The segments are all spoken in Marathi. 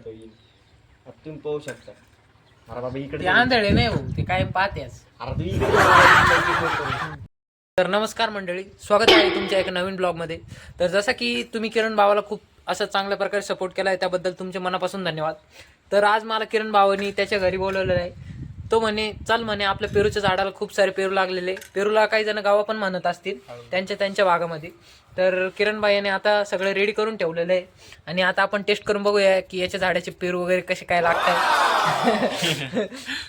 फोटो येईल. आता तुम्ही पाहू शकता. अरे बाबा इकडे ते आंधळे नाही हो, ते काय पाहतेच. अरे तू इकडे तर नमस्कार मंडळी, स्वागत आहे तुमच्या एका नवीन ब्लॉगमध्ये. तर जसं की तुम्ही किरण भावाला खूप असं चांगल्या प्रकारे सपोर्ट केला आहे, त्याबद्दल तुमचे मनापासून धन्यवाद. तर आज मला किरण भावानी त्याच्या घरी बोलवलेलं आहे. तो म्हणे चल म्हणे, आपल्या पेरूच्या झाडाला खूप सारे पेरू लागलेले. पेरूला काही जण गावा पण म्हणत असतील त्यांच्या भागामध्ये. तर किरण भाई याने आता सगळं रेडी करून ठेवलेलं आहे आणि आता आपण टेस्ट करून बघूया की याच्या झाडाचे पेरू वगैरे कसे काय लागतात.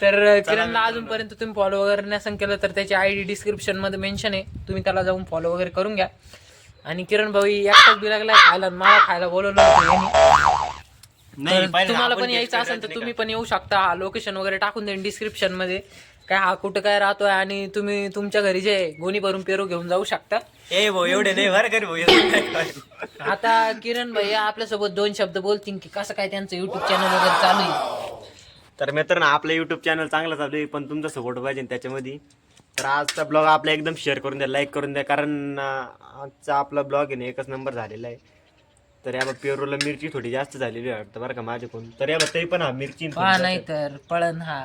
तर किरणला अजूनपर्यंत तुम्ही फॉलो वगैरे नसेल केलं तर त्याची ID डिस्क्रिप्शनमध्ये मेन्शन आहे, तुम्ही त्याला जाऊन फॉलो वगैरे करून घ्या. आणि किरण भाई एकटाच बी लागलाय खायला, मला खायला बोलवलं होतं यांनी. तुम्हाला पण यायचं असेल तर तुम्ही पण येऊ शकता. हा लोकेशन वगैरे टाकून देईन डिस्क्रिप्शन मध्ये, काय हा कुठं काय राहतोय, आणि तुम्ही तुमच्या घरी जे गोणी भरून पेरू घेऊन जाऊ शकता. एवढे नाही बरं कर. आता किरण भाई आपल्यासोबत 2 शब्द बोलतील की कसं काय त्यांचं युट्यूब चॅनल वगैरे चालू आहे. तर मित्रांनो, आपलं युट्यूब चॅनल चांगलं चालू आहे, पण तुमचा सपोर्ट पाहिजे त्याच्यामध्ये. तर आजचा ब्लॉग आपला एकदम शेअर करून द्या, लाईक करून द्या, कारण आजचा आपला ब्लॉग आहे ना एकच नंबर झालेला आहे. तर या पेरूला मिरची थोडी जास्त झालेली वाटतं बरं का माझ्याकडून. तर या तरी पण हा मिरची नाही तर पळण हा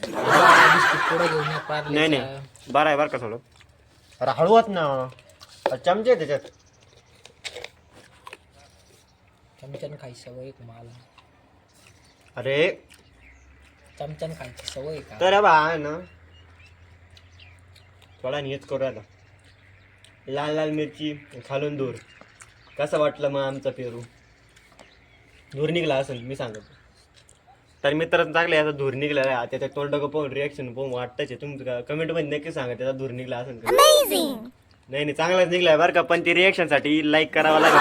पुढे घेऊन ये पार्ले. नाही बरं आहे बरं का थोडं. अरे हळूच ना, चमचे आहे त्याच्यात. चमच्यानं खायची सवय का मला? अरे चमच्यानं खायची सवय का? तर बा आहे ना, थोडा हेच करू आता. लाल लाल मिरची खालून दूर. कसं वाटलं मग आमचा पेरू? धूर निघला असेल मी सांगतो. तर मित्रांनो चांगलं याचा धूर निघलेला आहे, त्याच्या तोंडाकडे पाहून रिॲक्शन पाहून वाटतंच आहे. तुम्ही कमेंटमध्ये नक्की सांगा त्याचा धूर निघला असेल का. नाही चांगलाच निघलाय बरं का, पण ते रिॲक्शनसाठी लाईक करावं लागेल.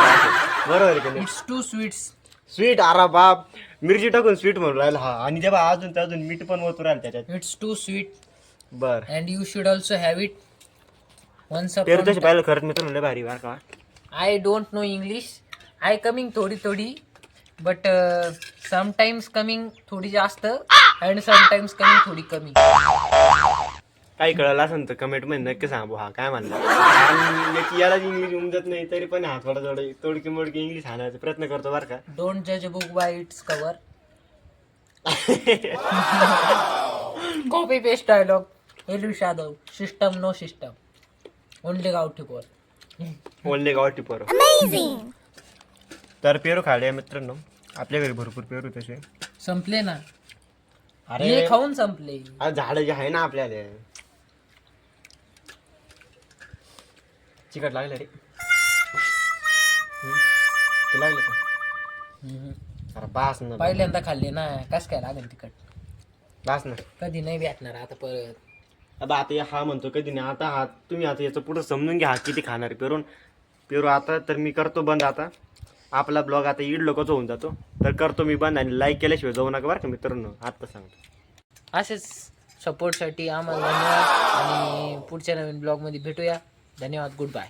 बरोबर आहे का नाही? It's to sweets. स्वीट, अरे बाप, मिरची टाकून स्वीट म्हणून राहिला हा. आणि तेव्हा अजून मीठ पण ओतून राहिलं त्याच्यात. इट्स टू स्वीट बर, and you should also have it once अ. पेरू तशी पाहिलं खरंच मित्रांनो लय भारी बरं का. I don't know English. I coming थोडी but sometimes coming थोडी जास्त and sometimes coming थोडी कमी. काही कळलं असेल तर कमेंट मध्ये नक्की सांगू हा काय म्हणला. आणि याची याला इंग्लिश उमजत नाही तरी पण हा थोडा तोडकी मोडकी इंग्लिश हाणायचा प्रयत्न करतो बरं का. Don't judge a book by its cover. Copy paste dialogue. Elu Shadov. System no system. Only गावठी पोर. ओनली गावठी पोरं. तर पेरू खाले मित्रांनो, आपल्या घरी भरपूर पेरू तसे संपले ना. अरे हे खाऊन संपले. झाड जे आहे ना आपल्याला चिकट लागलं रे. तू लागलं का? अरे बास ना, पहिल्यांदा खाल्ले ना, कस काय लागेल तिखट. बास ना. कधी नाही भेटणार आता परत. आता हा म्हणतो कधी नाही. आता हा तुम्ही आता याचं पुढं समजून घ्या, हा किती खाणार पेरू आता. तर मी करतो बंद आता. आपला ब्लॉग आता इड लोकच होऊन जातो, तर करतो मी बंद. आणि लाईक केल्याशिवाय जाऊ नका बरं का मित्रांनो, आता सांगतो. असेच सपोर्टसाठी आम्हाला धन्यवाद आणि पुढच्या नवीन ब्लॉगमध्ये भेटूया. धन्यवाद. Good bye.